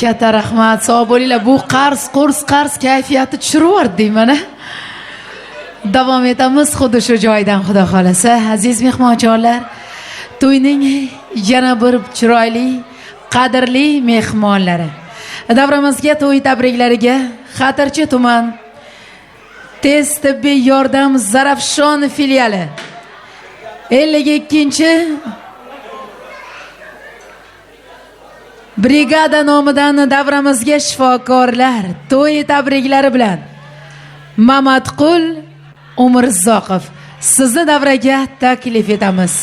Katta rahmat, sog' bo'linglar. Bu qarz kayfiyati tushiraverdi deyman-a. Davom etamiz xuddi shu joydan, xudo xolasa. Aziz mehmonjonlar, to'yning yana bir chiroyli, qadrli mehmonlari. Davramizga to'y tabriklariga Xatirchi tuman tez tibbiy yordam Zarafshon filiali 52 brigada nomidan davramizga shifokorlar to'y tabriklari bilan Mamatqul Umurzoqov sizni davraga taklif etamiz.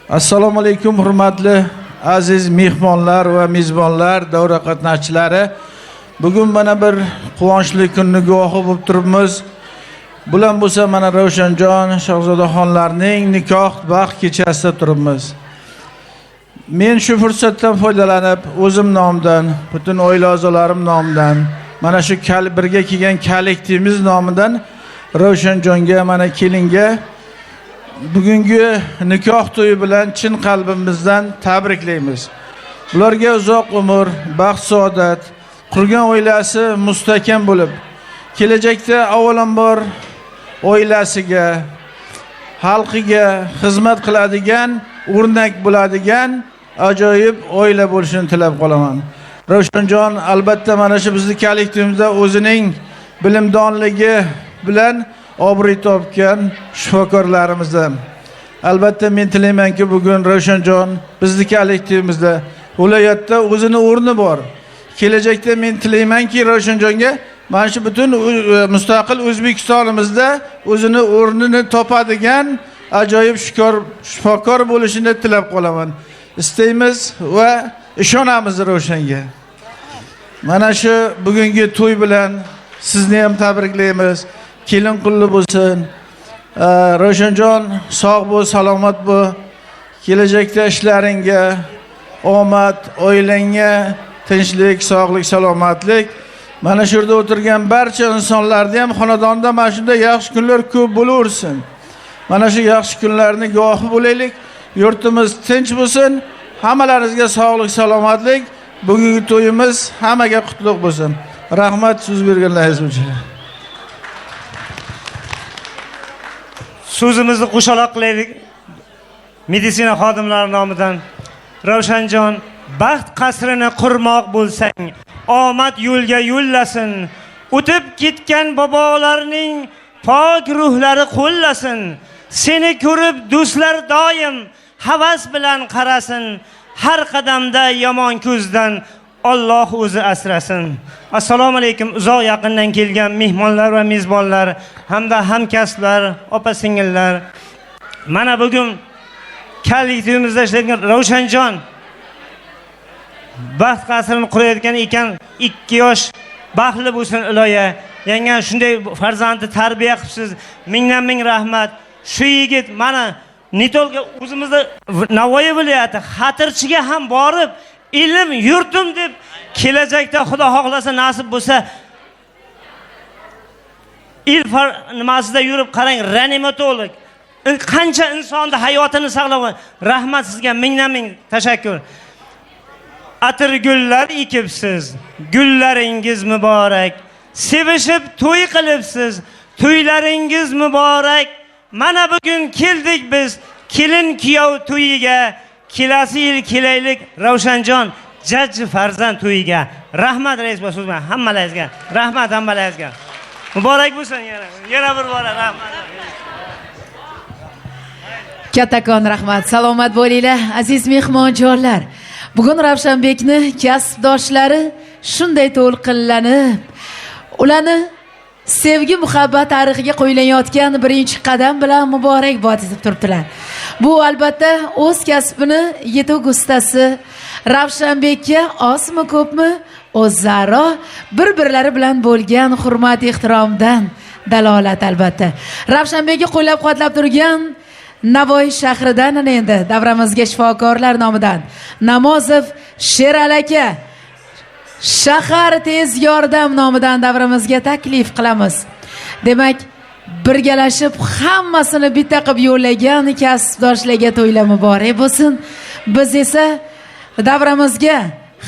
Assalomu alaykum hurmatli aziz mehmonlar va mezbonlar, davra qatnashchilari. Bugun mana bir quvonchli kunni guvohi bo'lib turibmiz. Bulan bo'lsa mana Ravshanjon Shahzodaxonlarning nikoh baxt kechasida turibmiz. Men shu fursatdan foydalanib, o'zim nomidan, butun oila a'zolarim nomidan, mana shu birga kelgan kollektivimiz nomidan Ravshanjonga, mana kelinga bugungi nikoh to'yi bilan chin qalbimizdan tabriklaymiz. Ularga uzoq umr, baxt, saodat, qurgan oilasi mustahkam bo'lib, kelajakda avvalambor oilasiga, xalqiga xizmat qiladigan, o'rnak bo'ladigan ajoyib oila bo'lishini tilab qolaman. Ravshanjon albatta mana shu bizning kollektivimizda o'zining bilimdonligi bilan obro' topgan shifokorlarimizdan. Albatta men tilaymanki, bugun Ravshanjon bizning kollektivimizda viloyatda o'zini o'rni bor. Kelajakda men tilaymanki, Ravshanjonga mana shu butun mustaqil O'zbekistonimizda o'zini o'rnini topadigan ajoyib shifokor bo'lishini tilab qolaman. Istaymiz va ishonamiz Ravshanga. Mana shu bugungi to'y bilan sizni ham tabriklaymiz. Kelin qulli bo'lsin. Ravshanjon sog' bo'l, salomat bo'l. Kelajakda ishlaringga omad, oilangga tinchlik, sog'lik, salomatlik. Mana shu yerda o'tirgan barcha insonlarga ham xonadonda mana shunday yaxshi kunlar ko'p bo'laversin. Mana shu yaxshi kunlarni guvohi bo'laylik. Yurtimiz tinch bo'lsin. Hammalaringizga sog'lik, salomatlik. Bugungi to'yimiz hammaga qutlug' bo'lsin. Rahmat so'z berganlaringiz uchun. So'zimizni qo'shaloq qilaylik. Meditsina xodimlari nomidan Ravshanjon, baxt qasrini qurmoq bo'lsang, omad yo'lga yo'llasin. O'tib ketgan bobolarning pok ruhlari qo'llasin. Seni ko'rib do'stlar doim havas bilan qarasin. Har qadamda yomon ko'zdan Alloh o'zi asrasin. Assalomu alaykum uzoq yaqindan kelgan mehmonlar va mezbonlar hamda hamkasblar, opa-singillar. Mana bugun kollektivimizda ishlayotgan Ravshanjon baxt qasrini qurayotgan ekan, 2 yosh baxtli bo'lsin iloya. Yangi shunday farzandni tarbiya qilibsiz. Mingdan ming rahmat. Shu yigit mana Nitolga o'zimizda Navoiy viloyati Xatirchiga ham borib, ilm yurtim deb kelajakda Xudo xohlasa nasib bo'lsa nimasida yurib qarang, reanimatolog. Qancha insonni hayotini saqlagan. Rahmat sizga, mingdan ming tashakkur. Atir gullar ekibsiz, gullaringiz muborak. Sevishib to'y qilibsiz, to'ylaringiz muborak. Mana bugun keldik biz kelin kuyov to'yiga. Kelasi yil kelaylik Ravshanjon jajji farzand to'yiga. Rahmat rais boshlig'i hammalaringizga. Rahmat hammalaringizga. Muborak bo'lsin yana bir bora rahmat. Kattakon rahmat. Salomat bo'linglar aziz mehmonjonlar. Bugun Ravshanbekni kasbdoshlari shunday to'lqinlanib, ularni sevgi muhabbat tarixiga qo'yilayotgan birinchi qadam bilan muborakbod etib turibdilar. Bu albatta o'z kasbini yetuk ustasi Ravshanbekka ozmi ko'pmi o'zaro bir-birlari bilan bo'lgan hurmat ehtiromdan dalolat albatta. Ravshanbekni qo'llab-quvvatlab turgan Navoiy shahridan endi davramizga shifokorlar nomidan Namozov Sherali aka shahar tez yordam nomidan davramizga taklif qilamiz. Demak, birgalashib hammasini bitta qilib yo'llagan kasbdoshlarga to'ylar muborak bo'lsin. Biz esa davramizga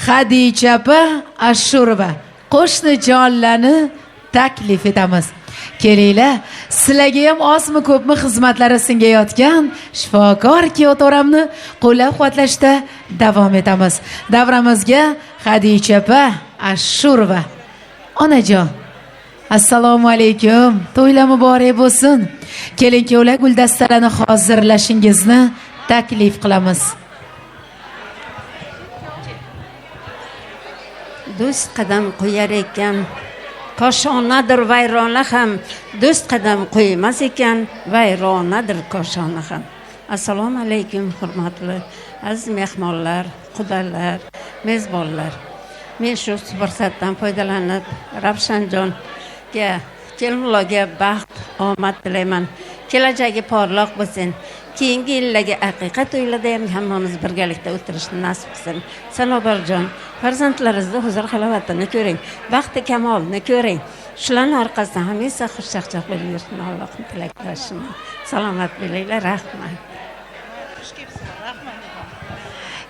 Xadicha opa, Ashurova qo'shni jonlarni taklif etamiz. Kelinglar, sizlarga ham ozmi ko'pmi xizmatlari singayotgan shifokor Kiyotoramni qo'llab-quvvatlashda davom etamiz. Davramizga Xadicha opa, Ashurova. Onajon, assalomu alaykum. To'ylar muborak bo'lsin. Keling-kuyovlar, guldastalarini hozirlashingizni taklif qilamiz. Do'st qadam qo'yar ekan, koshonadir vayrona ham. Do'st qadam qo'ymas ekan, vayronadir koshona ham. Assalomu alaykum, hurmatli aziz mehmonlar, qudalar, mezbonlar. Men shu fursatdan foydalanib Ravshanjonga, kelinoga baxt, omad tilayman. Kelajagi porloq bo'lsin. Keyingi yillarga haqiqat o'ylada ham hammamiz birgalikda o'tirishni nasib qilsin. Sanobarjon, farzandlaringizni huzur halovatini ko'ring, baxti kamolni ko'ring. Shularning orqasidan hamisha xushchaqchaq bo'lib yursin. Allohning tilakdoshiman. Salomat bo'linglar, rahmat.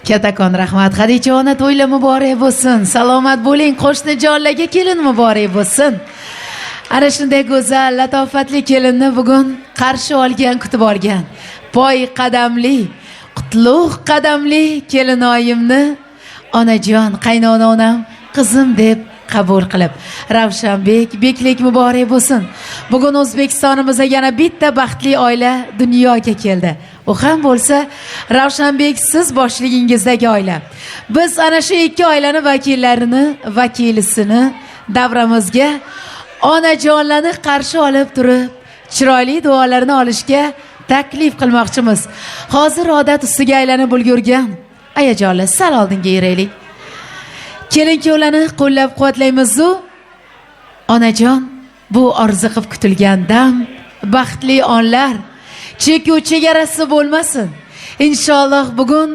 Katakon rahmat. Xadicha ona, to'ylar muborak bo'lsin. Salomat bo'ling. Qo'shni jonlarga kelin muborak bo'lsin. Ana shunday go'zal, latofatli kelinni bugun qarshi olgan, kutib olgan. Poy qadamli, qutlug' qadamli kelinoyimni onajon, qaynona onam, qizim deb qabul qilib, Ravshanbek, beklik muborak bo'lsin. Bugun O'zbekistonimizga yana bitta baxtli oila dunyoga keldi. U ham bo'lsa Ravshanbek siz boshligingizdagi oila. Biz ana shu ikki oilani vakilisini davramizga onajonlarni qarshi olib turib, chiroyli duolarni olishga taklif qilmoqchimiz. Hozir odat ustiga aylanib ulgurgan ayajonlar, sal oldinga yuraylik. Kelin-kuyovlarni qo'llab-quvvatlaymiz-ku. Onajon, bu orziqib kutilgan dam, baxtli onlar, chekuv chegarasi bo'lmasin. Inshaalloh bugun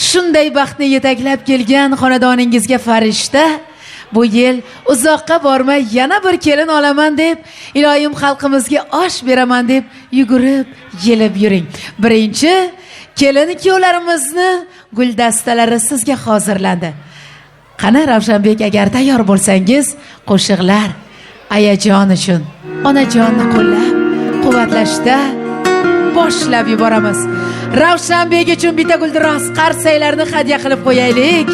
shunday baxtni yetaklab kelgan xonadoningizga farishta bu yil uzoqqa bormay yana bir kelin olaman deb, iloyim xalqimizga osh beraman deb yugurib, yelib yuring. Birinchi kelin-kuyovlarimizni guldastalari sizga hozirlandi. Qani Ravshanbek, agar tayyor bo'lsangiz, qo'shiqlar ayajon uchun onajonni qo'llab quvvatlashda boshlab yuboramiz. Ravshanbek uchun bitta guldiroz qarsaylarni hadya qilib qo'yaylik.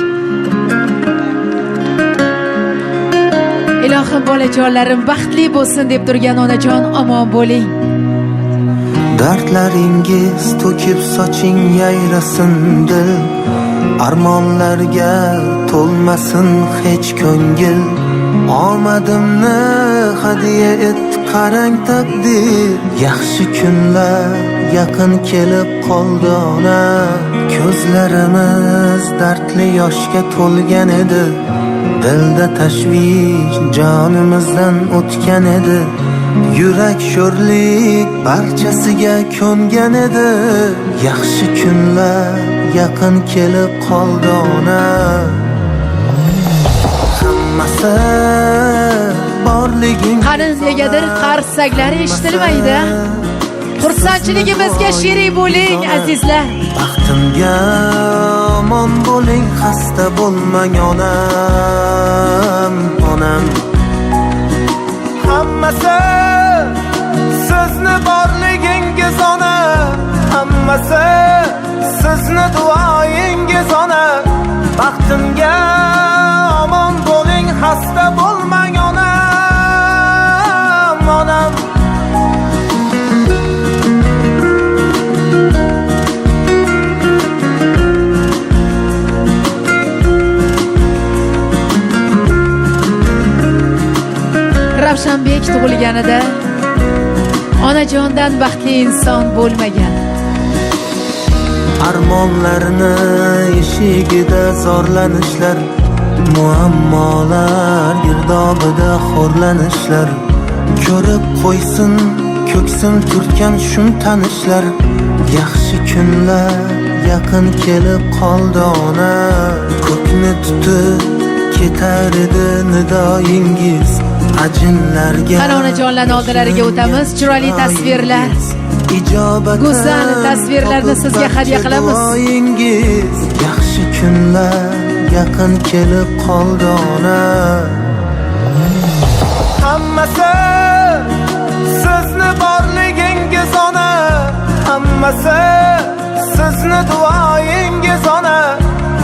Ilohim, bolajonlarim baxtli bo'lsin deb turgan onajon, omon bo'ling. Dardlaringiz to'kib soching yayrasin dil, armonlarga to'lmasin hech ko'ngil. Omadimni hadiya et qarang taqdir, yaxshi kunlar yaqin kelib qoldi ona. Ko'zlarimiz dardli yoshga to'lgan edi, dilda tashvish jonimizdan o'tgan edi. Yurak sho'rlik barchasiga ko'ngan edi, yaxshi kunlar yaqin kelib qoldi ona. Hammasi borliging qani negadir qarsaklari eshitilmaydi. Xursandchiligimizga sherik bo'ling azizlar. Baxtimga omon bo'ling, xasta bo'lmang onam, onam. Hammasi sizni borligingiz ona, hammasi sizni duoyingiz ona. Baxtimga omon bo'ling, xasta bo'lmang onam, onam. Ravshanbek tug'ilganida onajondan baxtli inson bo'lmagan. Armonlarni eshigida zorlanishlar, muammolar girdobida xo'rlanishlar. Ko'rib qo'ysin ko'ksim turtgan shum tanishlar, yaxshi kunlar yaqin kelib qoldi ona. Ko'kni tutib ketar edi nidoyingiz, ajinlarga Qani onajonlarning oldilariga o'tamiz. Chiroyli tasvirlar, go'zal tasvirlarni sizga hadya qilamiz. Yaxshi kunlar yaqin kelib qoldi ona. Hammasi sizni borligingiz ona, hammasi sizni duoyingiz ona.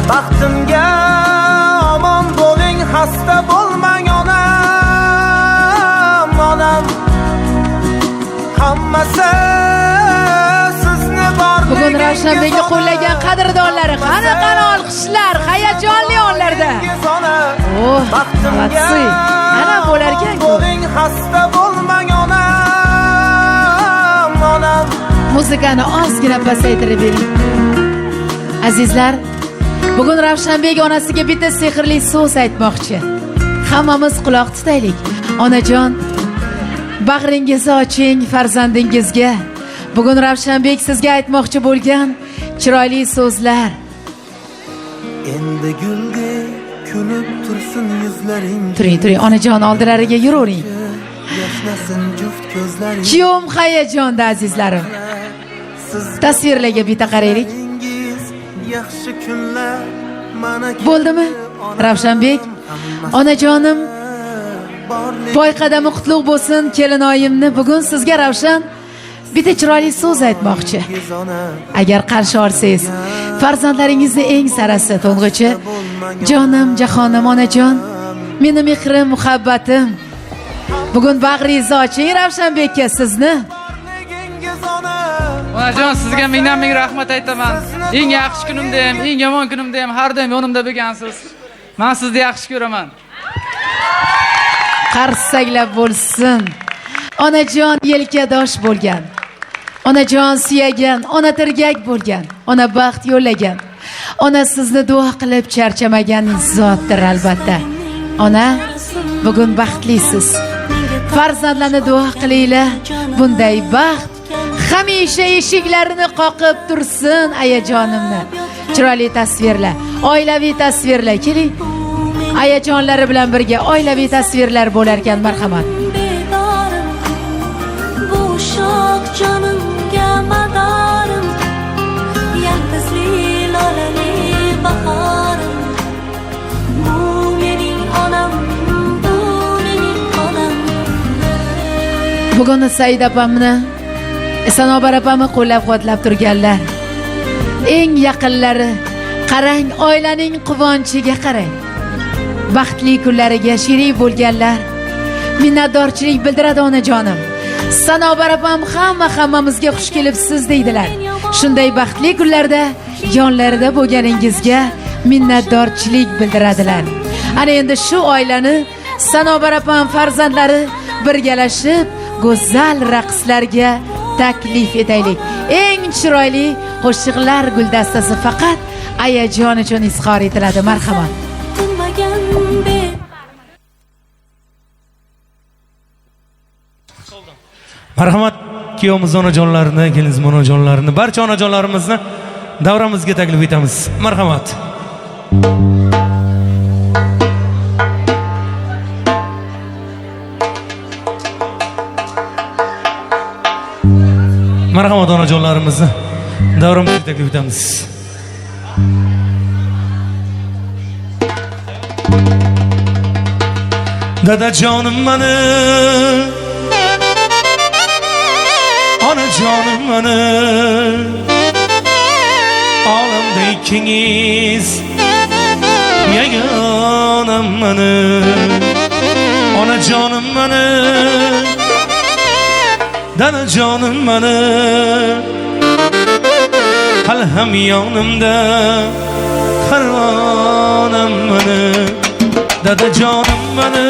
Baxtimga omon bo'ling, xasta bo'lmang onam, onam. Hammasi sizni borligingiz. Bugun Ravshanbekni qo'llagan qadrdonlari, qanaqa olqishlar, hayajonli onlarda. Oh, молодцы. Ana bo'lar ekan-ku. Xasta bo'lmang onam, onam. Muzikani ozgina pasaytirib bering. Azizlar, bugun Ravshanbek onasiga bitta sehrli so'z aytmoqchi. Hammamiz quloq tutaylik. Onajon, bag'ringizni oching farzandingizga. Bugun Ravshanbek sizga aytmoqchi bo'lgan chiroyli so'zlar. Endi guldek kulib tursin yuzlaring. Turing, onajon oldilariga yuravering. Yashnasin juft ko'zlaring. Kiyom hayajonda azizlarim. Tasvirlarga bitta qaraylik. Yaxshi kunlar mana Bo'ldimi? Ravshanbek, onajonim, boy qadami qutlug' bo'lsin kelinoyimni. Bugun sizga Ravshan bitta chiroyli so'z aytmoqchi. Agar qarshi olsangiz, farzandlaringizni eng sarasi, to'ng'ichi, jonim, jahonim, onajon, meni mehrim, muhabbatim. Bugun bag'ringizni oching Ravshanbekka sizni. Onajon, sizga ming rahmat aytaman. Eng yaxshi kunimda ham, eng yomon kunimda ham har doim yonimda bo'lgansiz. Men sizni yaxshi ko'raman. Qarsaklab bo'lsin. Onajon yelkadosh bo'lgan. Onajon suyagan, ona tirgak bo'lgan, ona baxt yo'llagan. Ona sizni duo qilib charchamagan zotdir albatta. Ona, bugun baxtlisiz. Farzandlarni duo qilinglar. Bunday baxt hamisha eshiklarini qoqib tursin ayajonimni. Chiroyli tasvirlar, oilaviy tasvirlar. Keling, ayajonlari bilan birga oilaviy tasvirlar bo'lar ekan, marhamat. Bu shoh jonimga madorim, yalqizli lolali bahorim. Bu mening onam, bu mening onam. Bugun Saida opamni, Sanobar opamni qo'llab-quvvatlab turganlar. Eng yaqinlari, qarang, oilaning quvonchiga qarang. Baxtli kunlariga sherik bo'lganlar. Minnatdorchilik bildiradi onajonim. Sanobar opam hammamizga xush kelibsiz deydilar. Shunday baxtli kunlarda yonlarida bo'lganingizga minnatdorchilik bildiradilar. Ana endi shu oilani Sanobar opam farzandlari birgalashib go'zal raqslarga taklif etaylik. Eng chiroyli qo'shiqlar guldastasi faqat ayajon uchun izhor etiladi. Marhamat. Marhamat, kuyovimiz onajonlarini, kelinimiz onajonlarini, barcha onajonlarimizni davramizga taklif etamiz. Marhamat. Marhamat, onajonlarimizni davramizga taklif etamiz. Dadajonim mani, onajonim mani, olamda ikkingiz yagonam mani. Onajonim mani, dadajonim mani, hali ham yonimda qarg'onam mani. Dadajonim mani,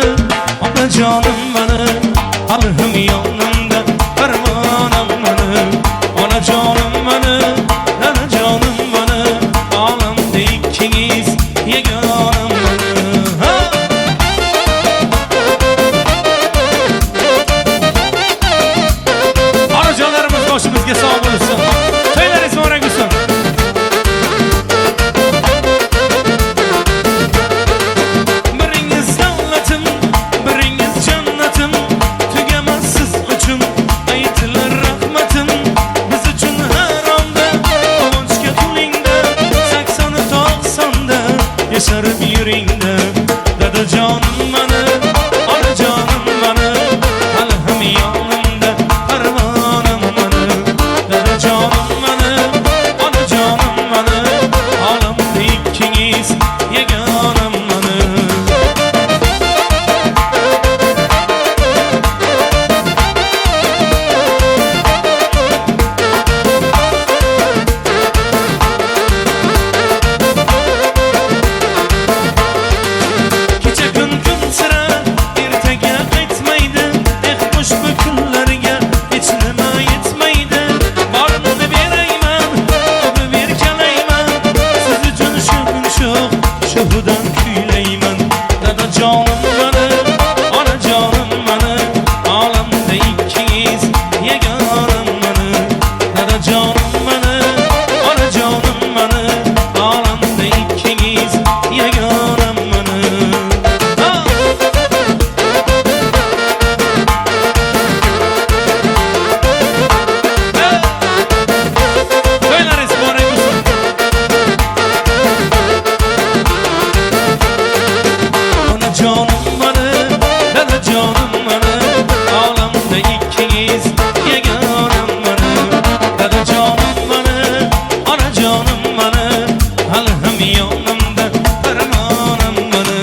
onajonim mani, hali ham yonimda qarg'onam mani. Onajonim mani, dadajonim mani, olamda ikkingiz yagonam mani. Onajonlarimiz boshimizga sog' bo'lsin. To'ylaringiz muborak bo'lsin. Biringiz davlatim, biringiz jon ko'zlaringda dadajonim mani onajonim mani hali ham yonimda parvonim mani dadajonim mani onajonim mani olamda ikkingiz yagonim mani Şuhudan küyleymen dadajonim mani onajonim mani olamda ikkingiz yagonim mani dadajonim mani onajonim mani olamda ikkingiz yagonim mani To'ylaringiz muborak bo'lsin. Onajonim mani dadajonim mani olamda ikkingiz yagonim mani dadajonim mani onajonim mani hali ham yonimda parvonim mani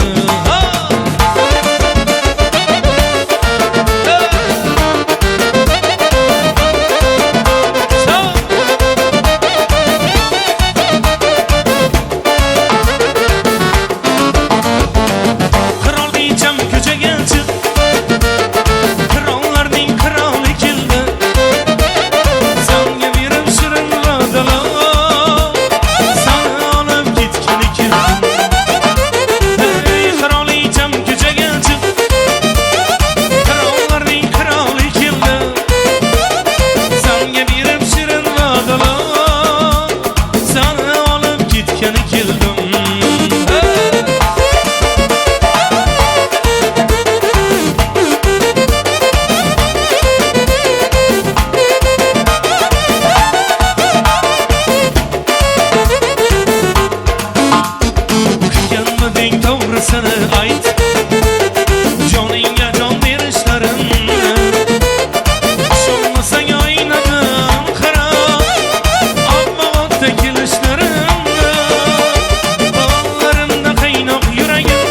Qirol diycham ko'chaga chiq qirollarning qiroli keldi senga berib shirin va'dalar seni olib ketgani keldim ey qirol diycham ko'chaga chiq qirollarning qiroli keldi senga berib shirin va'dalar seni olib ketgani keldim Kıyamedin doğrusunu ayt Joningga jon berishlarim Ishonmasang oynadan qara Ammo otda kelishlarimda Bolarimda qaynoq yuragim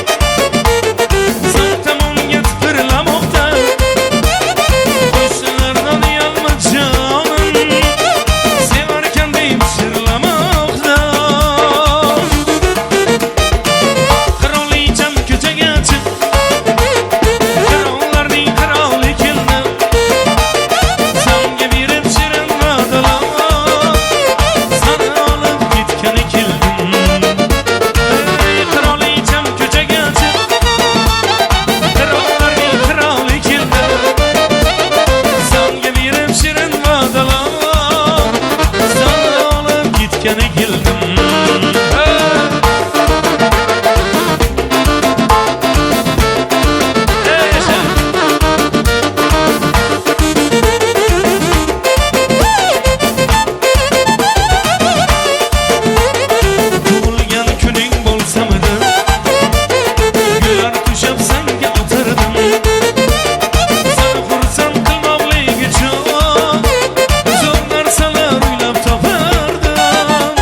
Sen tomonga tipirlamoqda Qo'shnilardan uyalma jonim Sevarkan deb shirlamoqda Qirolicham ko'chaga chiq qirollarning qiroli keldi senga berib shirin va'dalar seni olib ketgani keldim ey qirolicham ko'chaga chiq qirollarning qiroli keldi senga berib shirin va'dalar seni olib ketgani keldim Tug'ilgan kuning bo'lsamidi gullar qushab senga o'tirdim seni xursand qilmoqlik uchun zo'r narsalar o'ylab topardim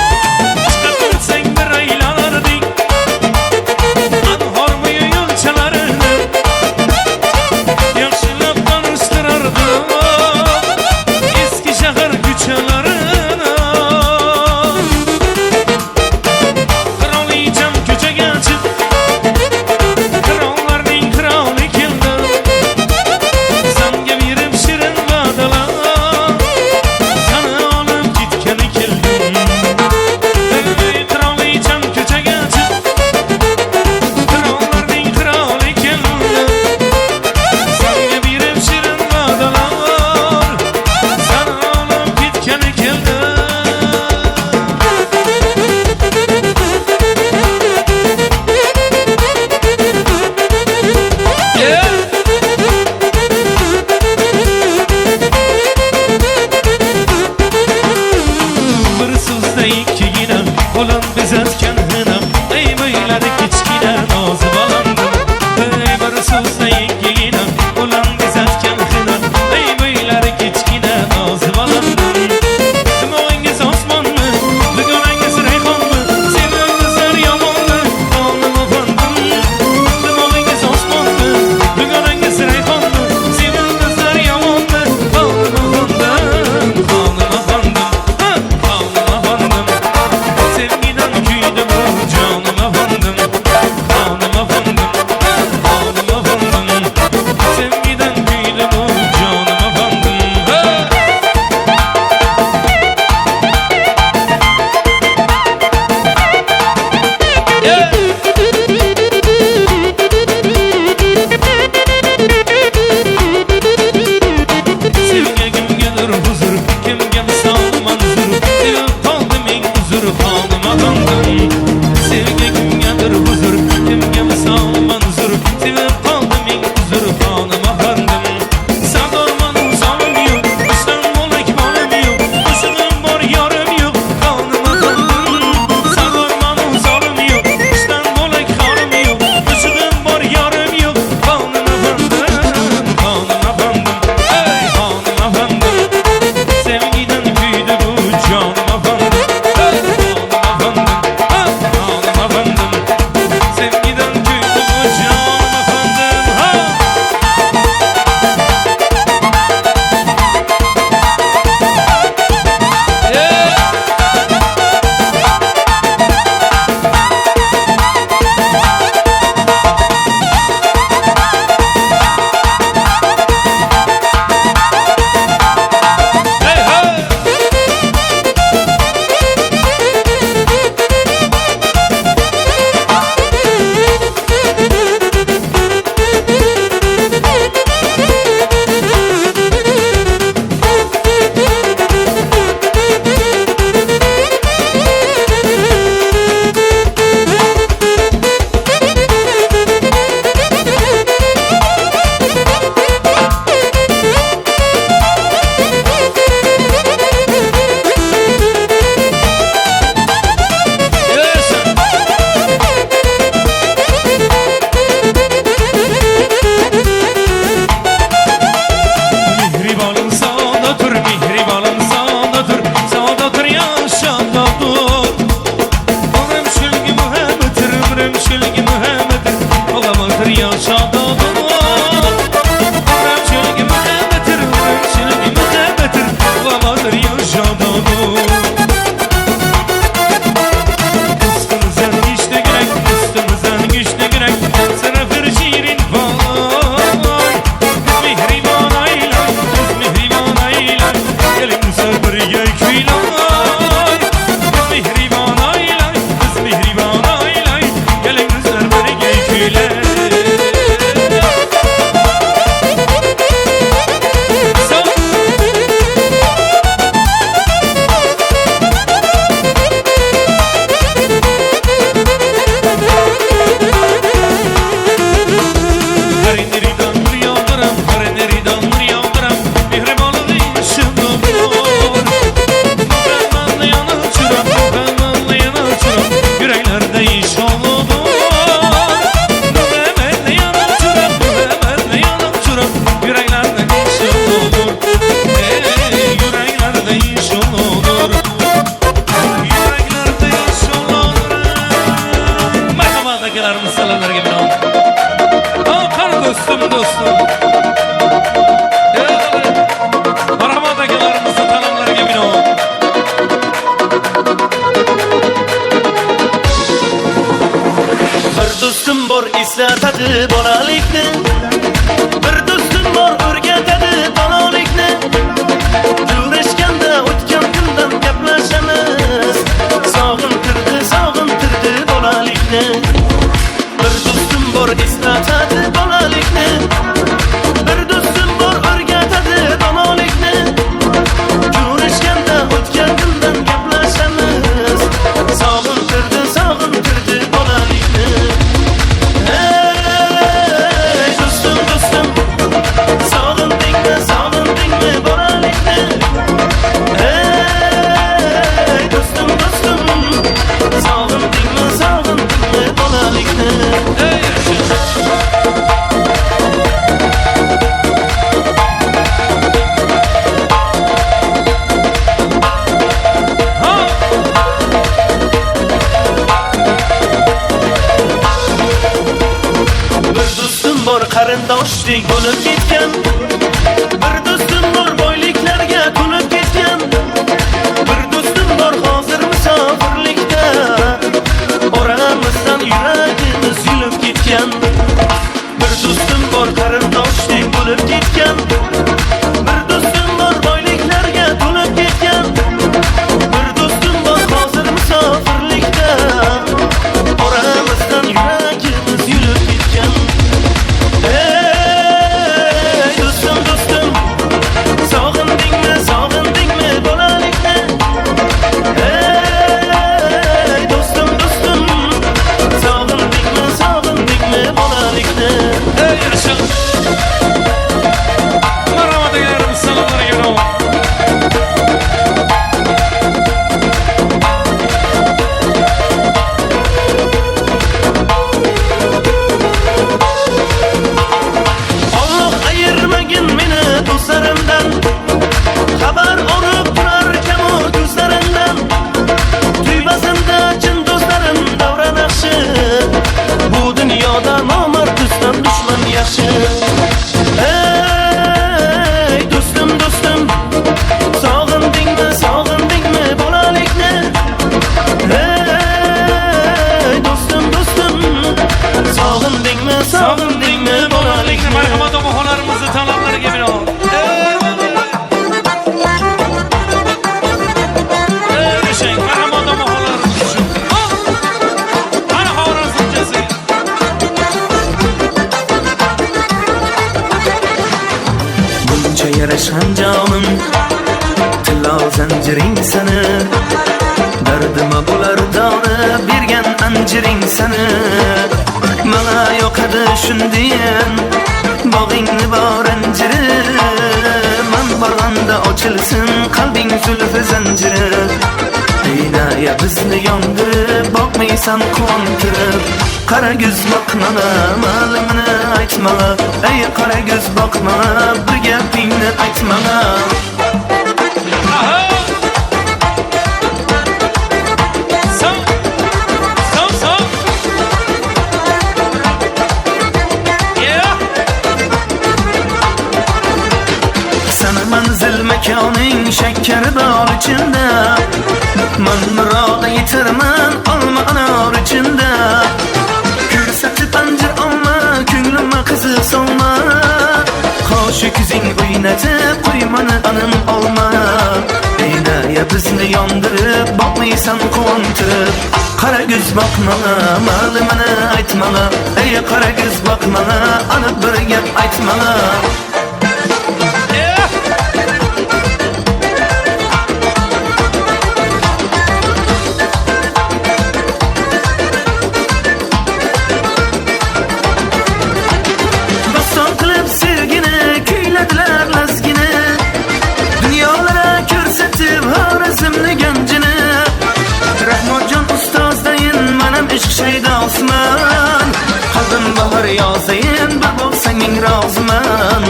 toshdek bo'lib ketgan. Bir do'stim bor boyliklarga to'lib ketgan. Bir do'stim bor hozir musofirlikda. Oramizdan yuragimiz yulib ketgan. Bir do'stim bor qarindoshdek bo'lib ketgan. Bir do'stim bor boyliklarga to'lib ketgan. Bir do'stim bor hozir musofirlikda. Oramizdan yuragimiz yulib ketgan. Ey do'stim do'stim, sog'indingmi bolalikni? Ey do'stim do'stim, sog'indingmi bolalikni? Ey yaşa. Marhamat egalarimiz, salomlar egalar. Alloh ayirmagin meni do'stlarimdan. Xabar olib turar kamu ko'zlarimdan. Tuybasimda chin do'stlarim davra naqshi. Bu dunyoda nomard do'stim dushman yaxshi. Ey do'stim do'stim, sog'indingmi bolalikni? Ey do'stim do'stim, sog'indingmi bolalikni? Marhamat omoxonlarimizni talonlariga binoan. Yaşang, marhamat omoxonlarimiz uchun. Ana xorazmchasi. Buncha yarashgan jonim, tilo zanjiring sani. Dardima bo'lar dori bergan anjiring sani. Mana yoqadi shundayin bog'ingni bor anjiri. Men borganda ochilsin qalbing zulfi zanjiri. Aynaya bizni yondirib boqmaysan quvontirib. Qara ko'z boqmana, malimni aytmala. Ey qara ko'z boqmana, bir gapingni aytmala. Sana manzil makoning shakkari bor ichimda. Men muroda yetirman olma anor ichimda. Ko'rsatib anjir olma, ko'nglimga qiziq solma. Qo'shi kuzing o'ynatib qo'ymani anim olma. Aynaya bizni yondirib boqmaysan quvontirib. Qara ko'z boqmala, malimini aytmala. Ey qara ko'z boqmala, aniq bir gap aytmala. Baston qilib sevgini kuyladilar lazgini. Dunyolara ko'rsatib Xorazmni ganjini. Rahmatjon ustozdayin menam ishq shaydosman. Qalbim bahor yozayin bir bo'lsang roziman.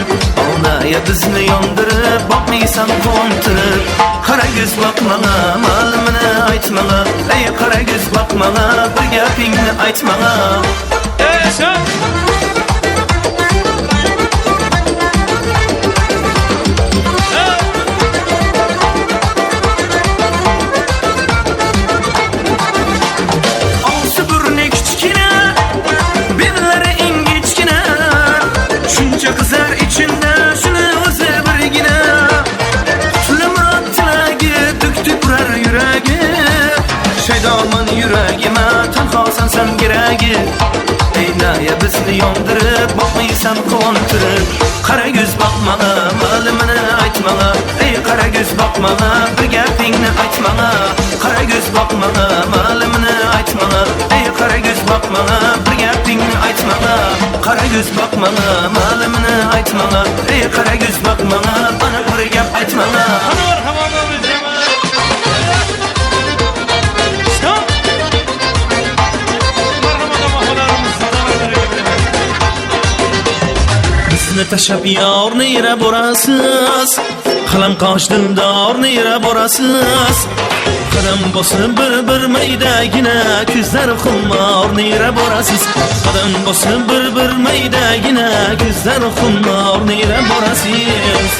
Oldaya bizni yondirib boqmaysan quvontirib. Qara ko'z boqmala, malimini aytmala. Ey qara ko'z boqmala, bir gapingni aytmala. Yaşa. Olsa burni kichkina, belari ingichkina. Shuncha qizlar ichida shuni o'zi birgina. Qutlumrod tilagi duk-duk urar yuragi. Shaydoman yuragima tanhosan san keragi. Aynaya bizni yondirib boqmaysan quvontirib. Qara ko'z boqmala, malimini aytmala. Ey qara ko'z boqmala, bir gapingni aytmala. Qara ko'z boqmala, malimini aytmala. Ey qara ko'z boqmala, bir gapingni aytmala. Qara ko'z boqmala, malimini aytmala. Ey qara ko'z boqmala, bana bir gap aytmala. Bizni tashab yorni yera borasiz. Qalam qosh dildorni yera borasiz. Qadam bosib bir maydagina kuzlar xumor nira borasiz. Qadam bosib bir maydagina kuzlar xumor nira borasiz.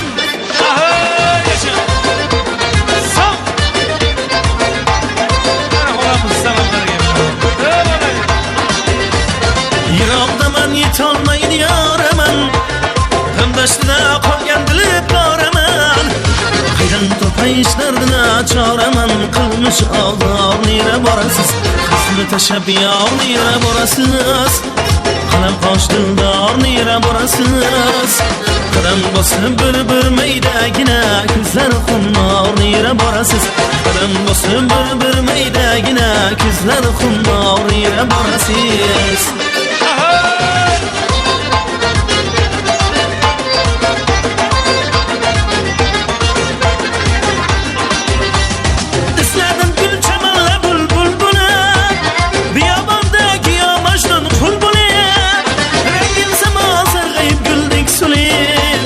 Yiroqdaman yetolmaydi yoraman, hamdashtida qolgan bilib boraman. Qaydan topay ishlardan choraman, qilmish ozor nira borasiz. Qismi tashab yor nira borasiz. Qalam qosh dildor nira borasiz. Qadam bosib bir maydagina kuzlar xumor nira borasiz. Qadam bosib bir maydagina kuzlar xumor nira borasiz. Isladim gul chamanla bulbul bo'lib, biyobondagi yomashdon qul bo'lib. Rangim samo sarg'ayib guldek sulib,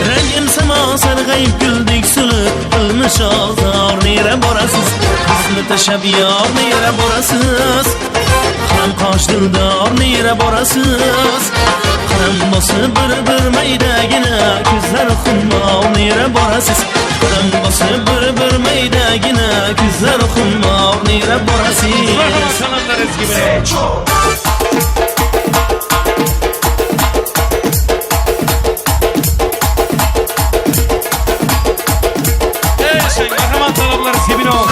rangim samo sarg'ayib guldek sulib. Qilmish ozor nira borasiz, bizni tashab yor nira borasiz. Qalam qosh dildor nira borasiz. Qalam bosib bir maydagina kuzlar xumor nira borasiz. Qalam bosib bir maydagina kuzlar xumor nira borasiz. Salomlar ezgi bilan. Marhamat salomlar ezgi bilan.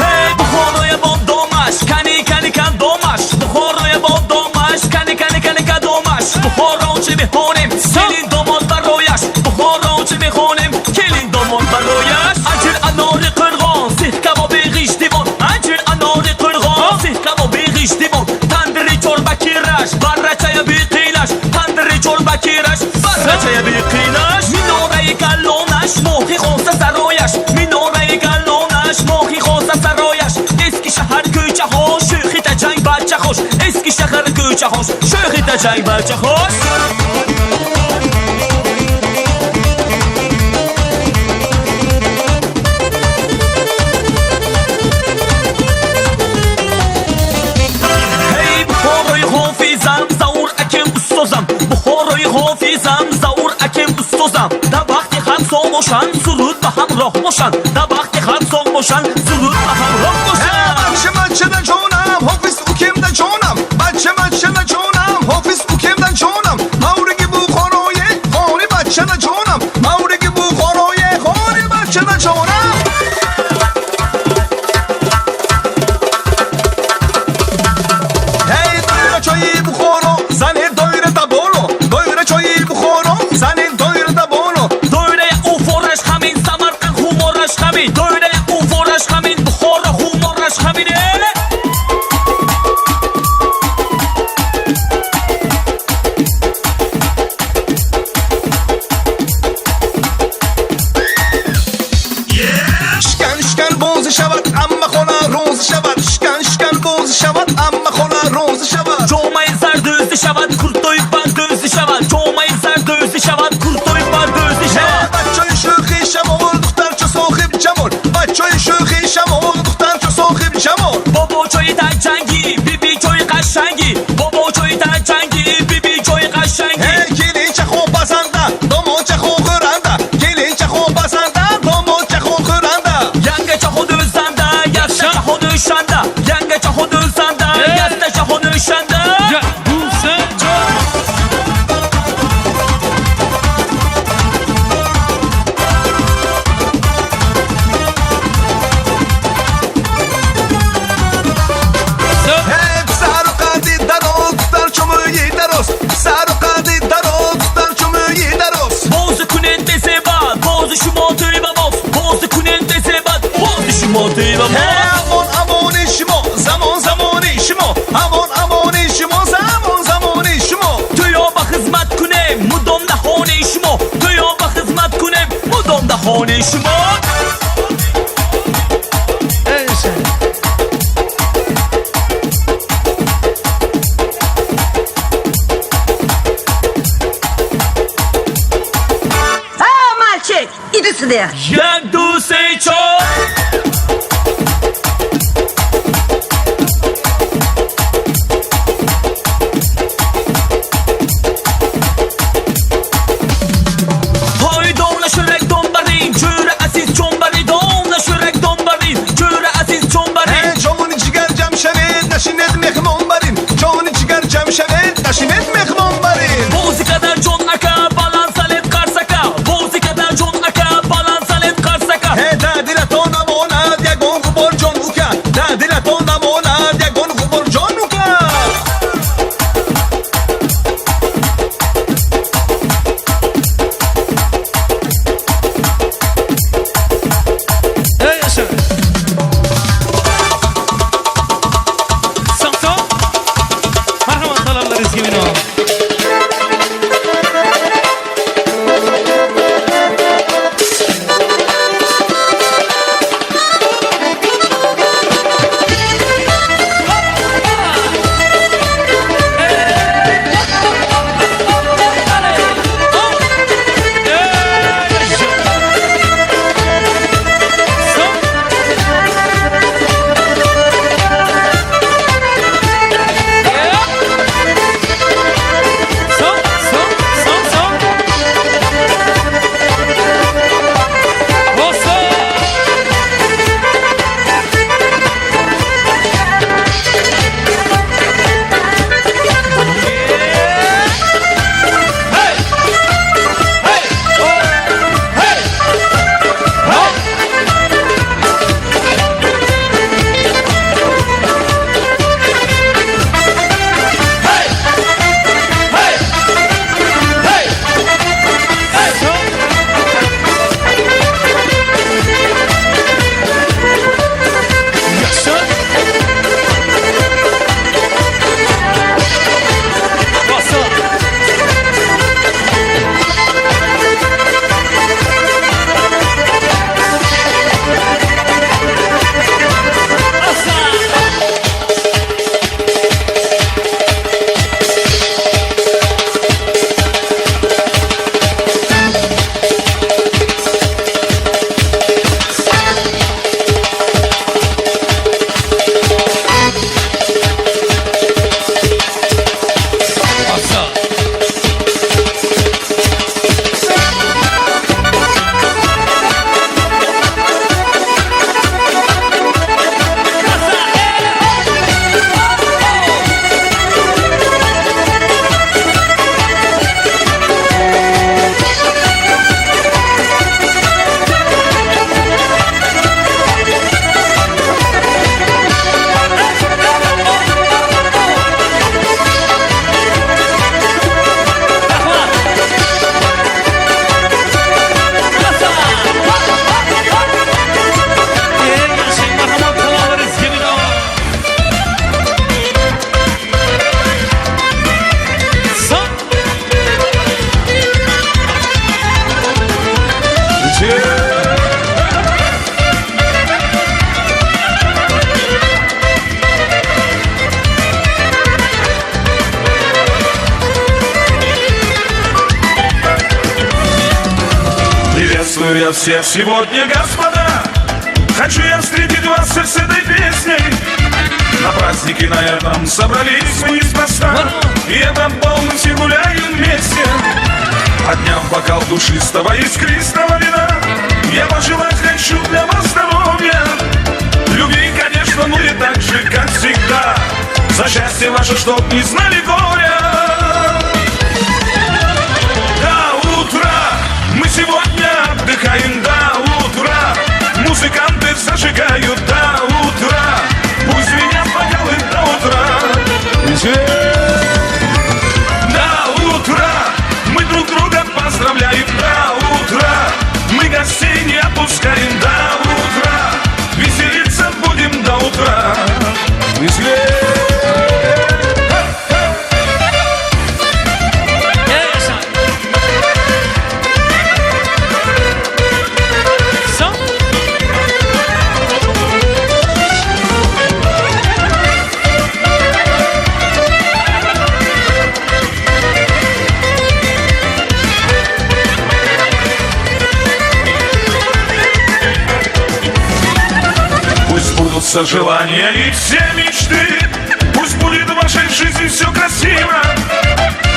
Hey Buxoroya bom domash, kani kan domash. Buxoroya bom domash, kani kan domash. Buxorochi mehmonim, kelin domod baroyash. Buxorochi mehmonim, kelin domod baroyash. Ajil anori qirg'on, sih kabobi g'ishtibon. Ajil anori qirg'on, sih kabobi g'ishtibon. Tandiri chorba kirash, barrachaya biqilash. Tandiri chorba kirash, barrachaya biqilash. Minorai kallonash, mohi xo'sa saroyash. Minorai kallonash, mohi xo'sa saroyash. Eski shahar ko'cha xo'sh, sho'xita jang barcha xo'sh. Eski shahar ko'cha xo'sh, sho'xita jang barcha xo'sh. Hey Buxoroy hofizam, zaur akim ustozam. Buxoroy hofizam, zaur akim ustozam. Da vaqti ham so'ng bo'shan, surut va hamroh bo'shan. Da vaqti ham so'ng bo'shan, surut va hamroh bo'shan. Bachcha jonam, hofiz ukemda jonam. Bachcha jonam, hofiz ukemda jonam. Mavrigi Buxoroye, xoni bachcha jonam. Mavrigi Buxoroye, xoni bachcha jonam. Hey doira choyi Buxoro, zane doira da bolo. Doira choyi Buxoro, zane doira da bolo. Doira ya u forash hamin, Samarqand humorash hamin. Doira ya u forash hamin, Buxoro humorash hamin. Shkan bo'zi shavat, amma xona ro'zi shavat. Shkan bo'zi shavat, amma xona ro'zi shavat. Jomay zardözi shavat, kurtoyib bandözi shavat. Jomay zardözi shavat, kurtoyib bandözi shavat. Bachchoy sho'xi shamol, duxtarcha sohib jamol. Bachchoy sho'xi shamol, duxtarcha sohib jamol. Bobo choy ta jangi, bibi choy qashangi. Bobo choy ta jangi, bibi choy qashangi. Hey kelincha xo'p basanda, domoncha xo'g'iranda. Kelincha xo'p basanda, domoncha xo'g'iranda. Yanga chahod o'zanda, yaxshi chahod o'shanda. Yanga chahod o'zanda, yaxshi chahod o'shanda. Ya bu sen Hey saruqadi darol, duxtarcha mo'yi daros. Saruqadi darol, duxtarcha mo'yi daros. Bozu kunen desebat, bozu shumotoy babos. Bozu kunen desebat, bozu shumotoy babos. Hey amon ishmo, zamon ishmo. Amon ishmo, zamon ishmo. To'yoba xizmat kunem, mudomda xone ishmo. To'yoba xizmat kunem, mudomda xone ishmo. Мальчик, иди сюда. Jak du sej cho. Приветствую я всех сегодня, господа. Хочу я встретить вас с этой песней. На празднике на этом собрались мы неспроста. И этот бал мы все гуляем вместе. Подняв бокал душистого искристого вина, я пожелать хочу для вас здоровья, любви, конечно, ну и так же, как всегда, за счастье ваше, чтоб не знали горя. До утра мы сегодня отдыхаем, до утра музыканты зажигают, до утра пусть звенят бокалы до утра. До утра мы друг друга поздравляем, до утра мы гостей не опускаем, до утра веселиться будем до утра. Желания и все мечты, пусть будет в вашей жизни все красиво.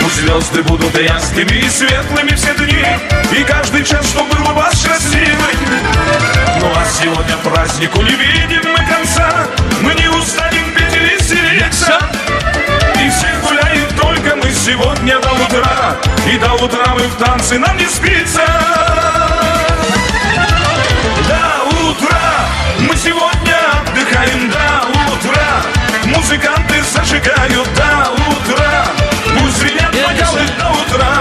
Пусть звезды будут ясными и светлыми все дни, и каждый час, чтобы был у вас счастливый. Ну а сегодня празднику не видим мы конца, мы не устанем петь и веселиться. И все гуляем только мы сегодня до утра, и до утра мы в танцы нам не спится. До утра мы сегодня отдыхаем, до утра музыканты зажигают, до утра пусть звенят бокалы до утра.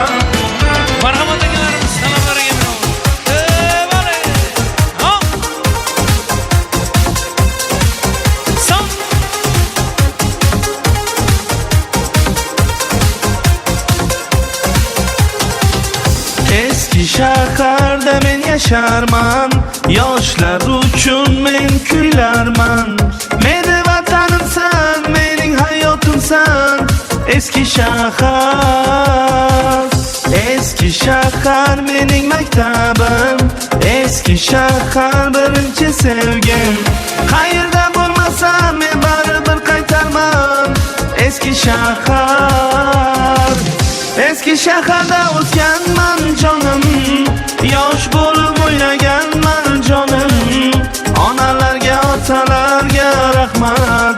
Eski shaharda men yasharman, yoshlar uchun men kuylarman. Meni vatanimsan, mening hayotimsan, eski shahar. Eski shahar mening maktabim, eski shahar birinchi sevgim. Qayerda bo'lmasam men baribir qaytarman, eski shahar. Eski shaharda o'tganman jonim, yosh bo'lib o'ynaganman jonim. Onalarga, otalarga rahmat,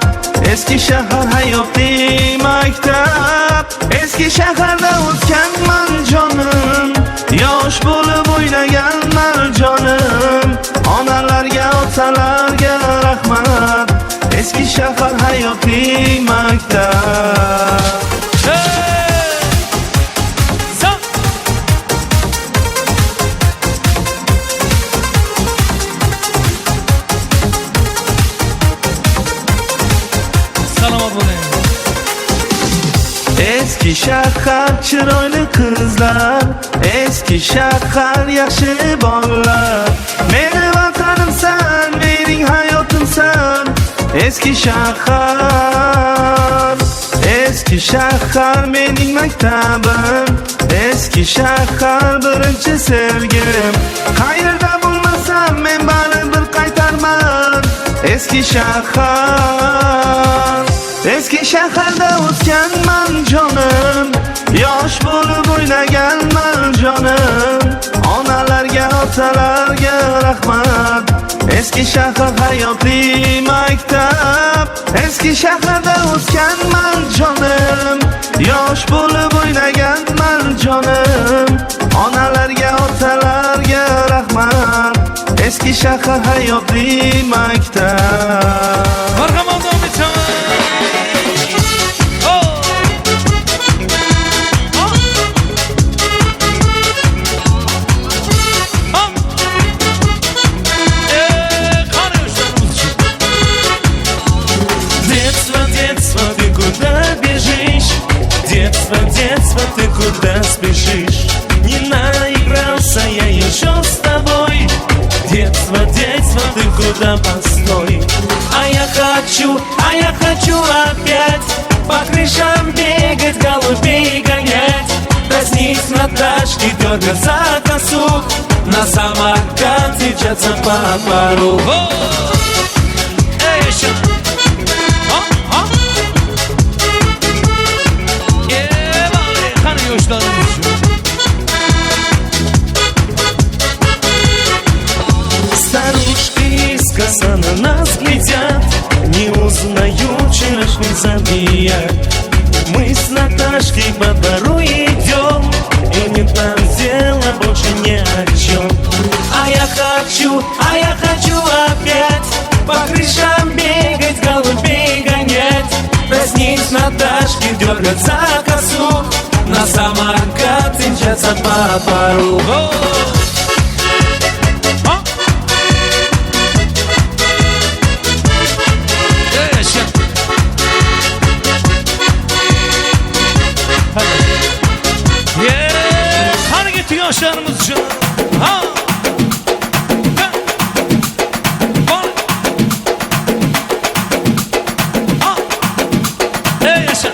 eski shahar hayotiy maktab. Eski shaharda o'tganman jonim, yosh bo'lib o'ynaganman jonim. Onalarga, otalarga rahmat, eski shahar hayotiy maktab. Eski shahar chiroyli qizlar, eski shahar yaxshi bolalar. Meni vatanimsan, mening hayotimsan, eski shahar. Eski shahar mening maktabim, eski shahar birinchi sevgim. Qayerda bo'lmasam men baribir qaytarman, eski shahar. Eski shaharda o'tganman jonim, yosh bo'lib o'ynaganman jonim. Onalarga, otalarga rahmat, eski shahar hayotiy maktab. Eski shaharda o'tganman jonim, yosh bo'lib o'ynaganman jonim. Onalarga, otalarga rahmat, eski shahar hayotiy maktab. Marhamat Omijon. Детство, ты куда спешишь? Не наигрался я еще с тобой. Детство, ты куда постой? А я хочу опять по крышам бегать, голубей гонять, дразнить Наташки, дергать за косу, на На самокате мчатся по двору. Ey yaşa. Qani yoshlarimiz shu. Старушки из коса на нас глядят, не узнают вчерашний забияк. Мы с Наташкой по двору идем, и не там дело больше ни о чем. А я хочу опять по крышам бегать, голубей гонять, дразнить Наташки, дергать за косу, на самокате мчаться по двору. Qani ketdi yoshlarimiz uchun. Ha. Ey yaşa.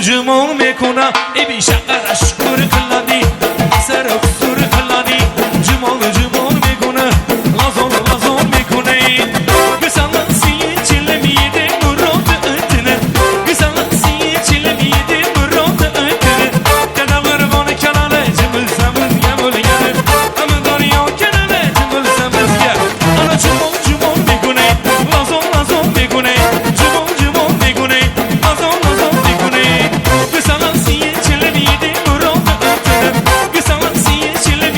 جمال میکنه ای بی شقرش کر کلادی سر افسر کلادی جمال میکنه لازم میکنه گسالن سیه چله میده مراد اتنه گسالن سیه چله میده مراد اتنه کنار بان کناره جمل زمن یمول یاره اما دنیا کناره جمل زمن یه انا جمال میکنه لازم میکنه جمال میکنه لازم میکنه گسالن سیه چله میده مراد اتنه گسالن سیه چله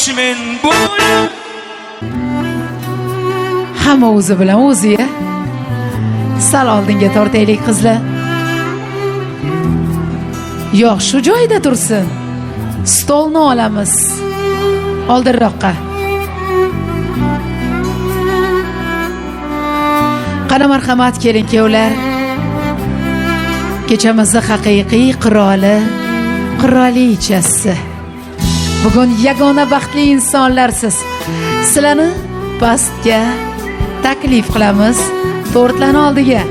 boshimın bo'lim. Hamma o'zi bilan o'zi-ya. Sal oldinga tortaylik qizlar. Yo'q, shu joyda tursin. Stolni olamiz. Oldinroqqa. Qani marhamat keling kuyovlar. Kechamizni haqiqiy qirolichasi. Bugun yagona baxtli insonlarsiz. Sizlarni pastga taklif qilamiz. Tortlarni oldiga.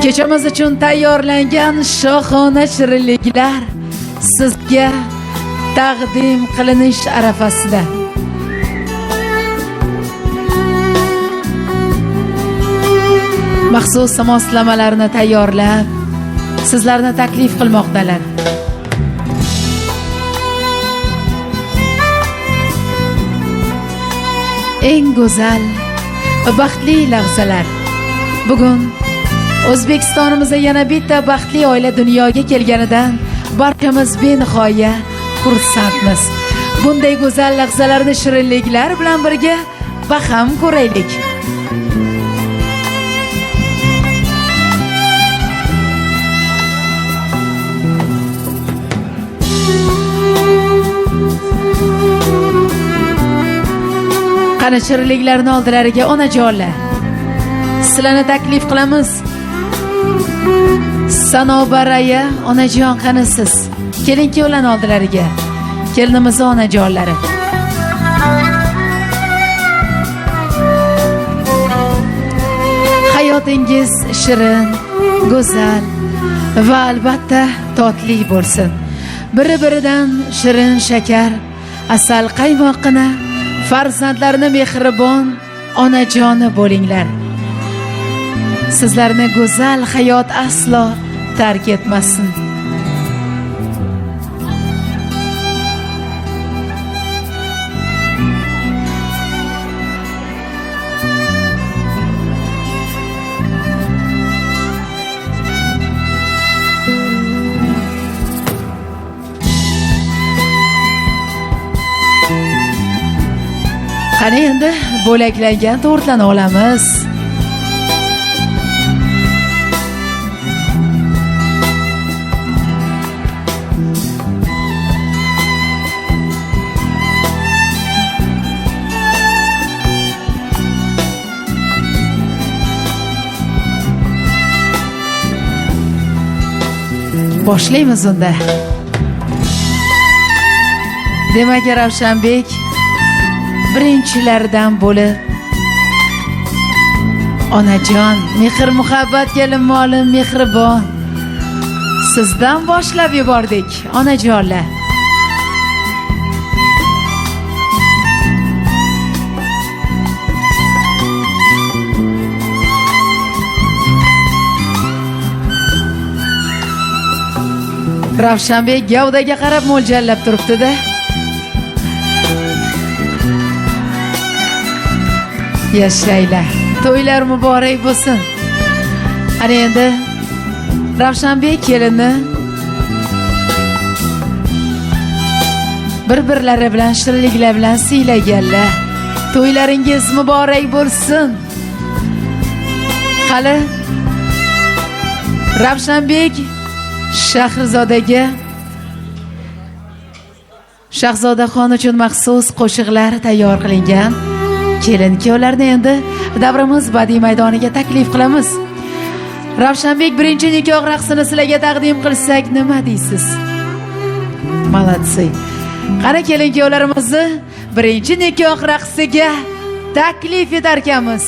Kechamiz uchun tayyorlangan shohona shirinliklar sizga taqdim qilinish arafasida. Maxsus moslamalarni tayyorlab sizlarni taklif qilmoqdalar. Eng go'zal va baxtli lahzalar. Bugun O'zbekistonimizda yana bitta baxtli oila dunyoga kelganidan barchamiz benihoya xursandmiz. Bunday go'zal lahzalarni shirinliklar bilan birga baham ko'raylik. Qani shirinliklarni oldilariga onajonlar. Sizlarni taklif qilamiz. Sanobaraya onajon qanisiz? Keling ularni oldilariga. Kelinimiz onajonlari. Hayotingiz shirin, go'zal va albatta totli bo'lsin. Bir-biridan shirin shakar, asal qaymoqini, farzandlarni mehribon onajoni bo'linglar. Sizlarni go'zal hayot aslo tark etmasin. Qani endi bo'laklangan tortlarni olamiz. Boshlaymiz unda. Demak, Ravshanbek birinchilardan bo'lib onajon, mehr muhabbat kelin molim mehribon, sizdan boshlab yubordik onajonlar. Ravshanbek gavdaga qarab mo'ljallab turibdi-da. Yashaylar. To'ylar muborak bo'lsin. Ana endi Ravshanbek kelinni bir-birlari bilan shirinliklar bilan siylaganlar. To'ylaringiz muborak bo'lsin. Qani Ravshanbek Shahzodaxon uchun maxsus qo'shiqlar tayyor qilingan. Kelin-kuyovlarni endi davrimiz badiiy maydoniga taklif qilamiz. Ravshanbek birinchi nikoh raqsini sizlarga taqdim qilsak nima deysiz? Malatsi. Qani kelin-kuyovlarimizni birinchi nikoh raqsiga taklif etarkanmiz.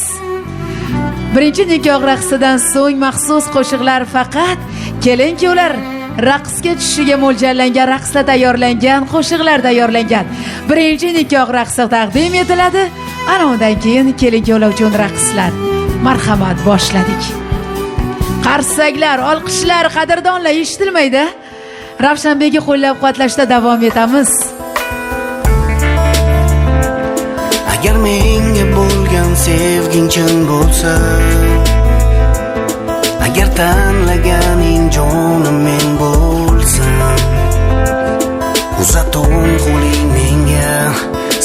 Birinchi nikoh raqsidan so'ng maxsus qo'shiqlar faqat kelin-kuyovlar raqsga tushishiga mo'ljallangan raqsda tayyorlangan qo'shiqlar tayyorlangan. Birinchi nikoh raqsi taqdim etiladi. Ana undan keyin kelin-kuyovlar uchun raqslar. Marhamat, boshladik. Qarsaklar, olqishlar, qadrdonlar eshitilmaydi. Ravshanbekni qo'llab-quvvatlashda davom etamiz. Agar menga bo'lgan sevging chin bo'lsa, agar tanlaganing jonim men bo'lsam, uzaton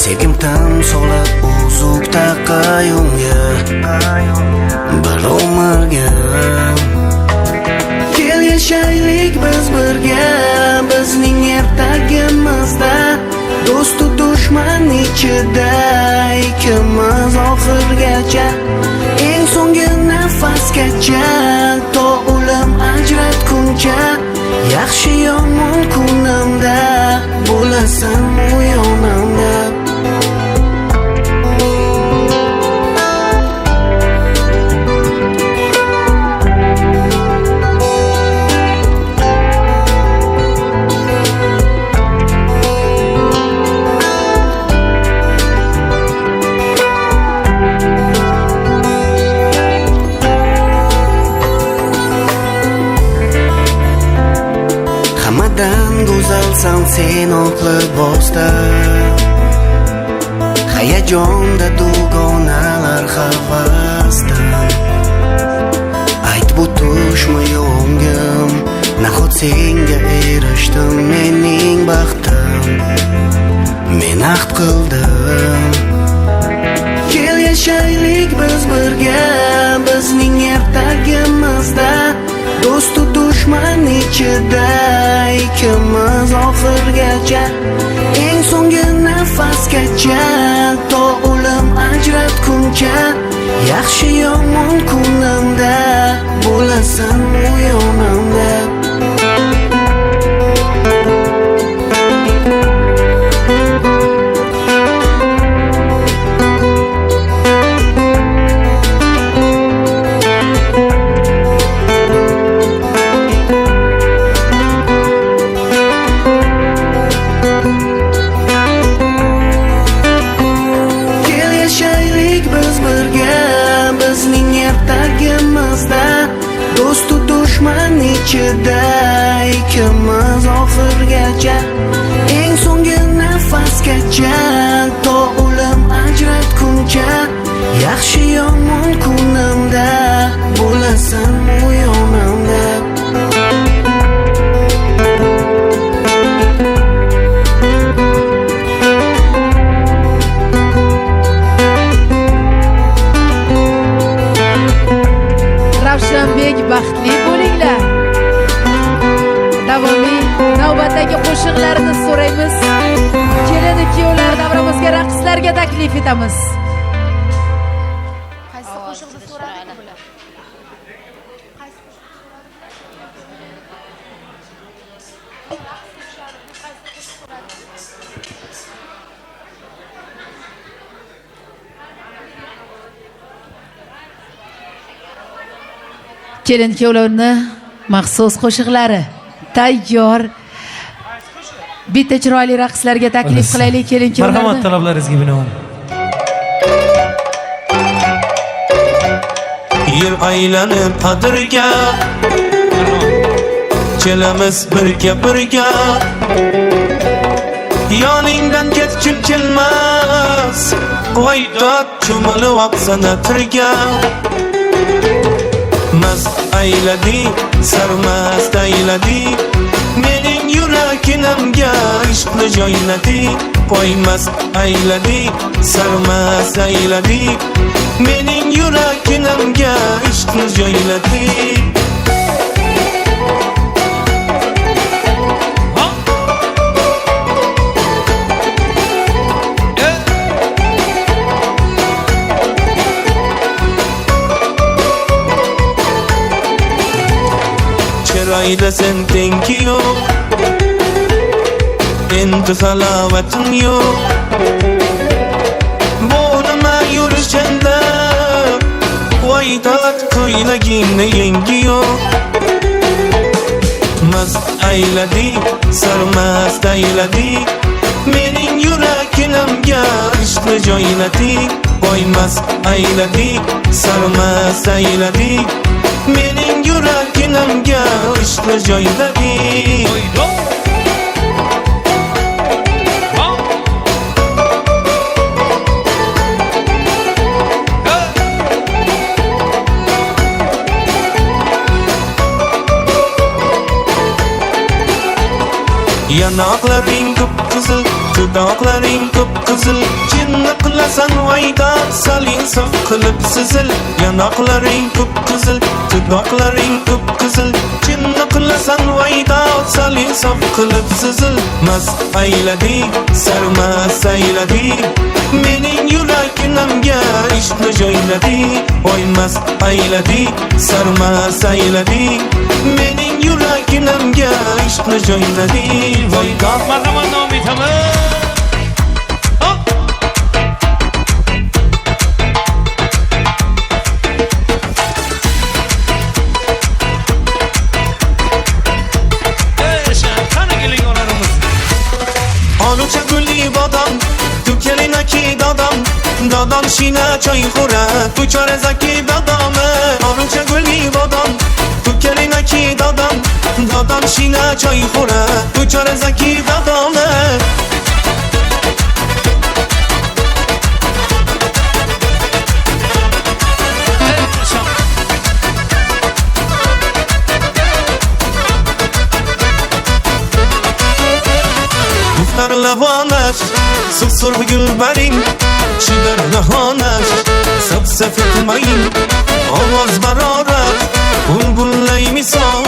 Sevgim tam solib uzuk taqayunga bir umrga. Kel yashaylik biz birga, bizning ertagimizda, do'stu dushman ichida ikkimiz oxirgacha, eng so'nggi nafasgacha, to o'lim ajratguncha, yaxshi yomon kunimda bo'lasan u yonimda. Hammadan go'zalsan sen oq libosda, hayajonda dugonalar havasdan. Ayt bu tushmi yo'ngim, nahot senga erishdim mening baxtim, men ahd qildim. Kel yashaylik biz birga, bizning ertagimizda, do'stu dushman ichida ikkimiz oxirgacha, eng so'nggi nafasgacha, to o'lim ajratguncha, yaxshi yomon kunimda bo'lasan u yonimda. Do'stu dushman ichida ikkimiz oxirgacha, eng so'nggi nafasgacha, to o'lim ajratguncha, yaxshi yomon kunimda bo'lasan u yonimda. Ravshanbek baxtli bo'linglar. Davomiy navbatdagi qo'shiqlarni so'raymiz. Kelin kuyovlar davramizga raqslarga taklif etamiz. Qaysi qo'shiqni so'radi bular? Kelin kuyovlarni maxsus qo'shiqlari tayyor. Bitta chiroyli raqslarga taklif qilaylik kelin kuyovlarni. Marhamat, talablaringizga binoan. Yil aylanib qadrga, kelamiz birga birga, yoningdan ketgim kelmas, qo'ydat cho'milib oqsana tirga. Mast ayladi, sarmast ayladi, mening yuraginimga ishqni joyladi. Qo'ymas ayladi, sarmast ayladi, mening yuraginimga ishqni joyladi. Chiroyda sen tengi yo'q, endi salovatim yo'q. Bu nima yurishanda, voydat ko'ylagingni yengi yo'q. Mast ayladi, sarmast ayladi, mening yuraginimga ishqni joyladi. Qo'ymas ayladi, sarmast ayladi, mening yuraginimga ishqni joyladi. Yanaqlaring qip-qizil, Dudoqlaring qip-qizil, jinni qilasan vayda, saling sof qilib sizil. Yanoqlaring qip-qizil, dudoqlaring qip-qizil, jinni qilasan vayda, saling sof qilib sizil. Mast aylading, sarmast aylading, mening yuragimga ishni joylading. Voy mast aylading, sarmast aylading, mening yuragimga ishni joylading. Voy marhamat davom etaman. Oluvcha gulli bodom, tu kelinaki dodom, dodom shina choy xura, tu chore zaki dodom. Oluvcha gulli bodom, tu kelinaki dodom, dodom shina choy xura, tu chore zaki dodom. Lavonash, susur gulbaring, chidar nahonash, safsafet maying, ovoz barorat, bulbullay misol,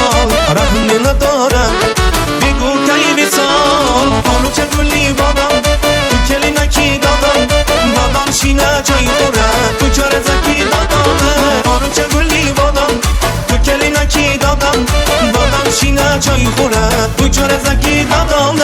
rahmni nadora, begu kay misol. Oluvcha gulli bodom, tu kelinaki dodom, dodom shina choy xura, tu chore zaki dodom. Oluvcha gulli bodom, tu kelinaki dodom, dodom shina choy xura, tu chore zaki dodom.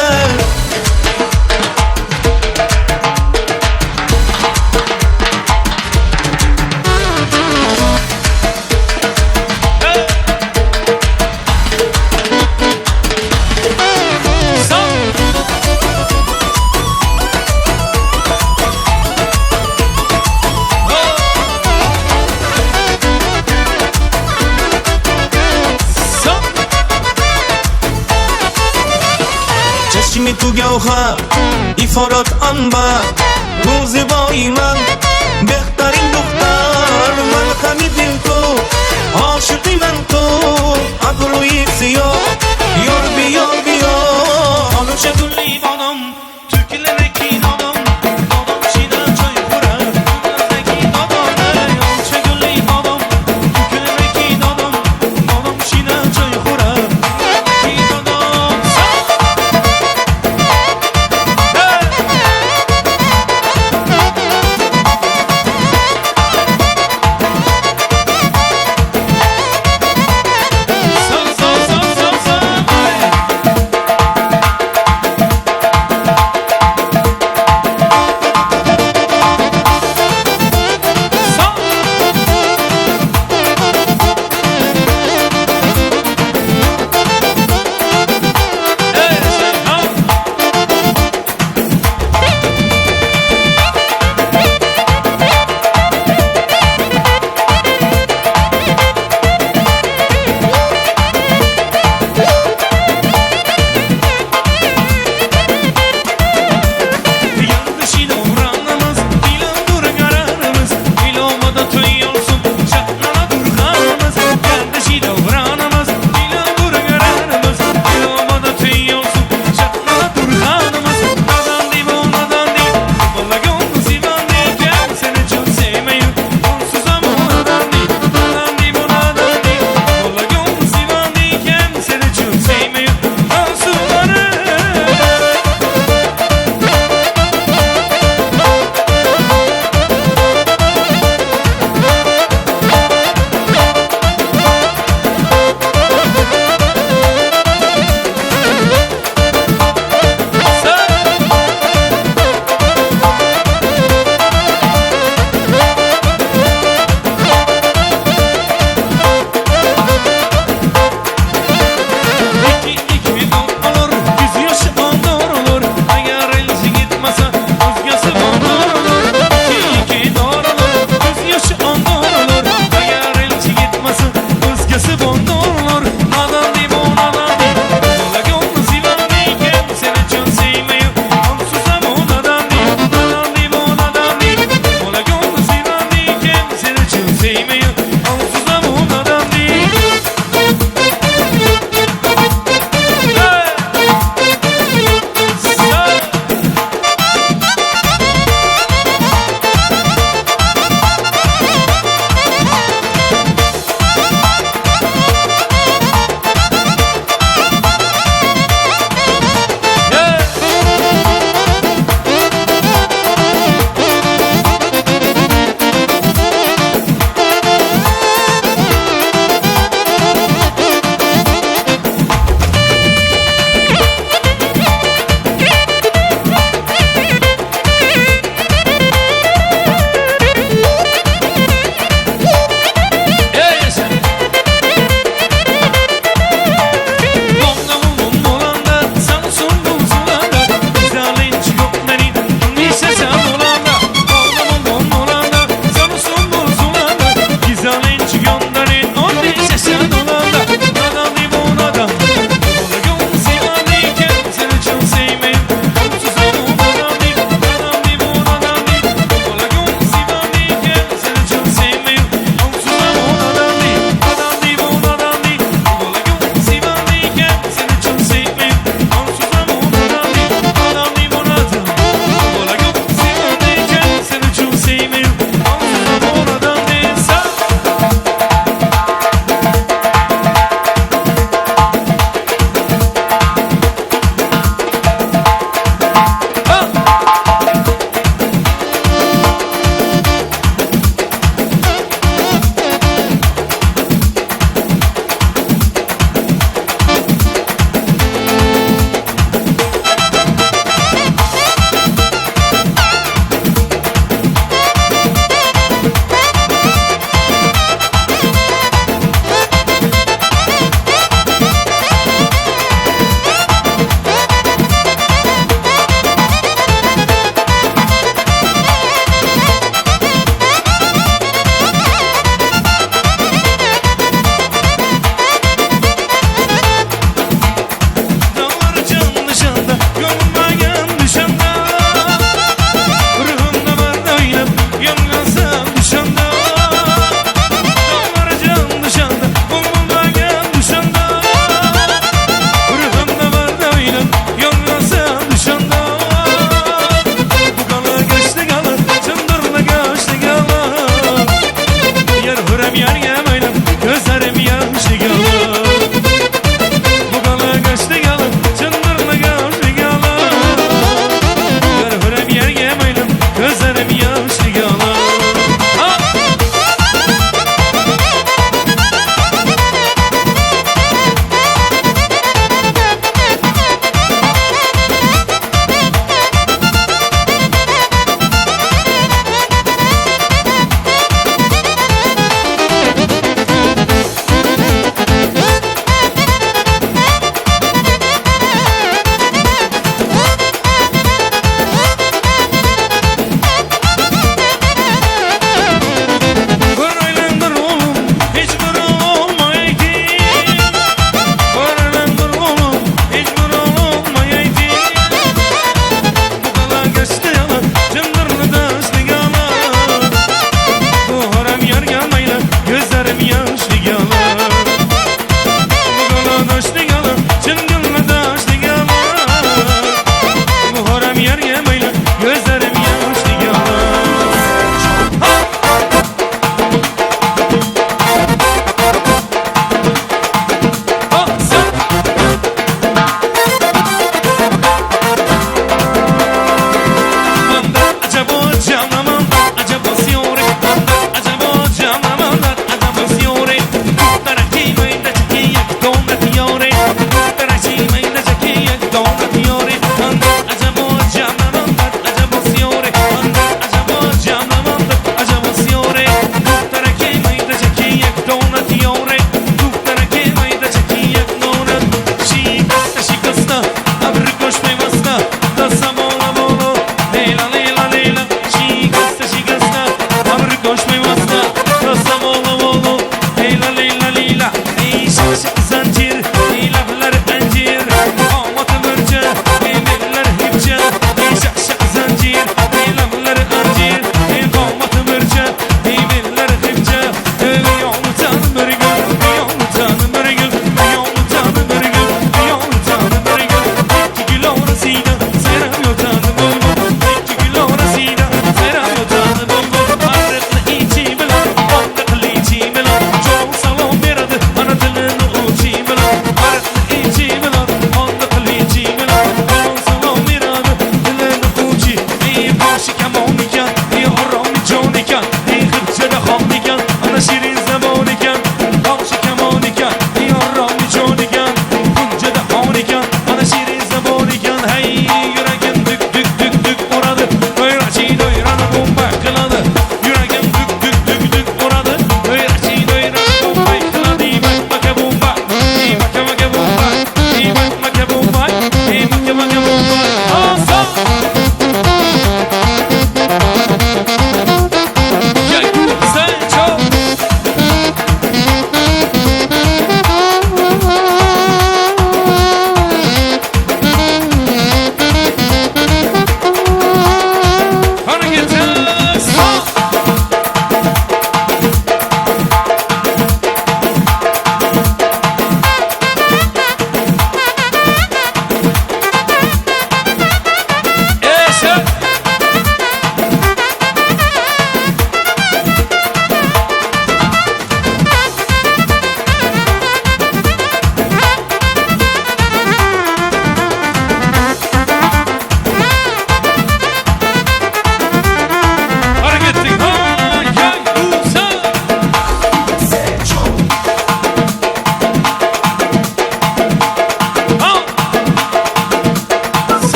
چشمی تو گوهر ایفارات انبر روز بایی من بهترین دختر من خمی دل تو عاشقی من تو ابروی سیاه یار بیار بیار آلوچه گلی بانم تو کلنکی دادم دادم شیده چای خوره کلنکی دادم آلوچه گلی بانم تو کلنکی دادم دادم شیده چای خوره کلنکی دادم. yerge maylim gözlerim yaşlı yalan Bu gala kaçtı yalan çındırma kaçtı yalan Görürüm yerge maylim gözlerim yaşlı yalan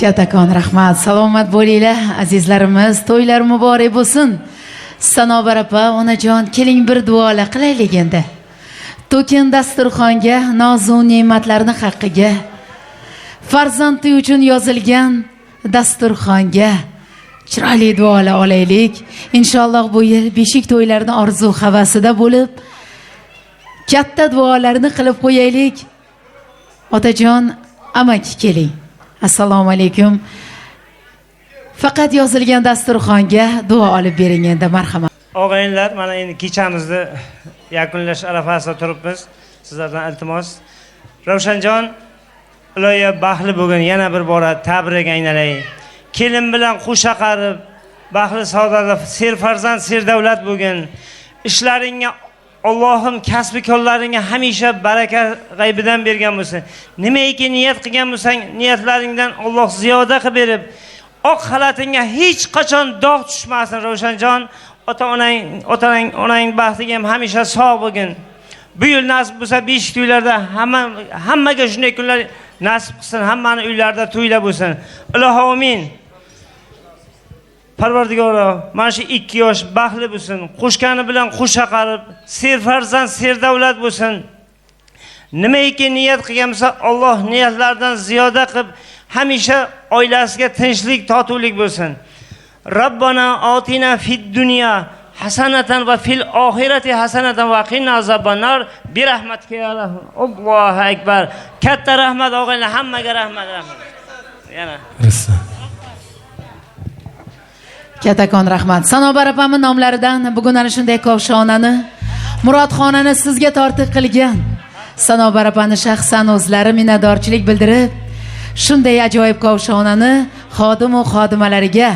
Kattakon rahmat. Salomat bo'linglar azizlarimiz. To'ylar muborak bo'lsin. Sanobar opa, onajon, keling bir duolar qilaylik endi. To'kin dasturxonga, nozu ne'matlarning haqqiga, farzandi uchun yozilgan dasturxonga chiroyli duolar olaylik. Inshaalloh bu yil beshik to'ylarini orzu havasida bo'lib, katta duolarni qilib qo'yaylik. Otajon, amaki keling. Assalomu alaykum. Faqat yozilgan dasturxonga duo olib bering endi, marhamat. Og'aynilar, mana endi kechamizni yakunlash arafasida turibmiz. Sizlardan iltimos. Ravshanjon, iloyo baxtli bugun yana bir bora tabrik aynalay. Kelin bilan qo'sha qarib, baxtli saodatli serfarzand, serdavlat bugun. Ishlaringga Allohim kasbi ko'llaringga hamisha baraka g'aybidan bergan bo'lsin. Nimaiki niyat qilgan bo'lsang, niyatlaringdan Alloh ziyoda qilib berib, oq xalatingga hech qachon dog' tushmasin Ravshanjon. Onang baxtiga ham hamisha sog' bo'lgin. Bu yil nasib bo'lsa beshik to'ylarda hammaga shunday kunlar nasib qilsin, hammani uylarida to'ylar bo'lsin. Iloho amin. Parvardigoro, mana shu 2 yosh baxtli bo'lsin. Qo'shgani bilan qo'sha qarib, serfarzand, serdavlat bo'lsin. Nimaiki niyat qilgan bo'lsa, Alloh niyatlardan ziyoda qilib, hamisha oilasiga tinchlik, totuvlik bo'lsin. Rabbana atina fid dunya hasanatan va fil oxirati hasanatan va qina azabannar bi rahmatika ya Allah. Allohu akbar. Katta rahmat og'aylar, hammaga rahmat. Yana. Kattakon rahmat. Sanobar opamning nomlaridan bugun ana shunday kovshonani, Murodxonani sizga tortiq qilgan Sanobar opani shaxsan o'zlari minnatdorchilik bildirib, shunday ajoyib kovshonani xodim va xodimalariga,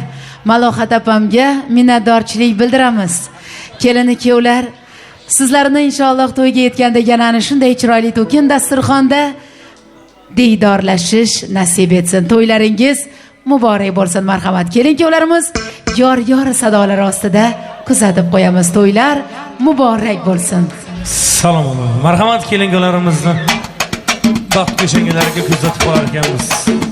Malohat opamga minnatdorchilik bildiramiz. Kelini kuyovlar, sizlarni inshaalloh to'yga yetganda yana ana shunday chiroyli to'kin dasturxonda diydorlashish nasib etsin. To'ylaringiz muborak bo'lsin, marhamat. Keling kuyovlarimiz, yor sadolari ostida kuzatib qo'yamiz. To'ylar muborak bo'lsin. Salom alaykum. Marhamat, kelinlarimizni baxt ko'shangalariga kuzatib qo'yar ekanmiz.